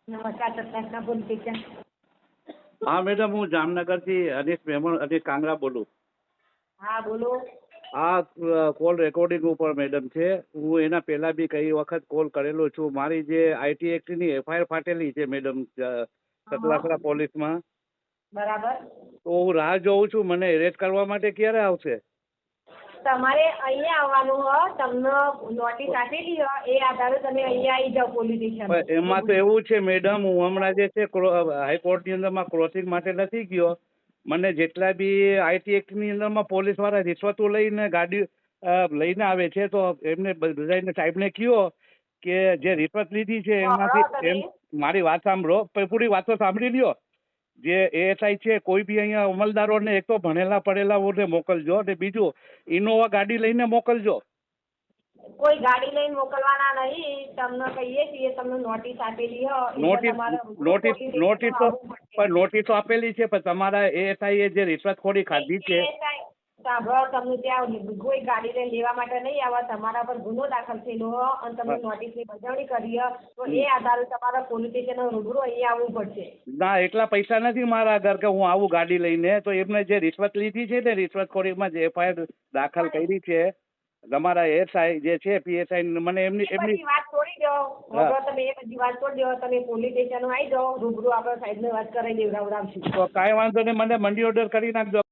નમસ્કાર સત્તાસના police station. હા madam, હું જામનગરથી અનિશ મેમણ અને કાંગરા બોલું. હા બોલો. આ કોલ રેકોર્ડિંગ ઉપર મેડમ છે. હું એના પહેલા બી કઈ વખત કોલ કરેલો છું. મારી જે આઈટી એક્ટની એફઆઈઆર ફાટેલી છે મેડમ સતલાસરા પોલીસમાં. બરાબર. તો હું રાહ જોઉં છું. મને એરેસ્ટ કરવા માટે ક્યારે આવશે? તમારે અહીંયા આવવાનું હોય, તમને નોટિસ આપેલી હોય એ આધારે તમે અહીંયા આવી જાઓ પોલીસ સ્ટેશન. પણ એમાં તો એવું છે મેડમ, હું હમણાં જે છે હાઈકોર્ટની અંદરમાં ક્રોસિંગ માટે નથી ગયો. મને જેટલા બી આઈટી એક્ટની અંદરમાં પોલીસ વાળા રિશ્વતો લઈને ગાડી લઈને આવે છે, તો એમને બધાને સાહેબને કહો કે જે રિશ્વત લીધી છે એમાંથી એમ મારી વાત સાંભળો, પૂરી વાત તો સાંભળી લ્યો. જે એએસઆઈ છે કોઈ બી અહીંયા અમલદારોને એક તો ભણેલા પડેલાઓને મોકલજો, અને બીજું ઇનોવા ગાડી લઈને મોકલજો. કોઈ ગાડી લઈને મોકલવાના નહીં. તમને કહીએ છીએ, તમને નોટિસ આપેલી હોય. નોટિસો આપેલી છે, પણ તમારા એએસઆઈ એ જે રિશ્વતખોરી ખાધી છે. સાંભળો, તમને ત્યાં કોઈ ગાડી લઈને લેવા માટે નહીં આવે. તમારા પર ગુનો દાખલ થયેલો હોય અને તમે નોટિસની બજાવણી કરી હોય, તો એ આધારે તમારા પોલીસ સ્ટેશન રૂબરૂ અહીંયા આવવું પડશે. ના, એટલા પૈસા નથી મારા આગળ કે હું આવું ગાડી લઈને. તો એમને જે રિશ્વત લીધી છે ને, રિશ્વતખોરીમાં જે એફઆઈઆર દાખલ કરી છે તમારા એએસઆઈ જે છે પીએસઆઈ, મને એમની વાત છોડી દો. તમે એ બધી વાત છોડી દો. તમે પોલીસ સ્ટેશન આવી જાઓ, રૂબરૂ આપણે સાહેબને વાત કરાવી દેવડાવડાવશું. તો કાંઈ વાંધો નહીં, મને મંડી ઓર્ડર કરી નાખજો.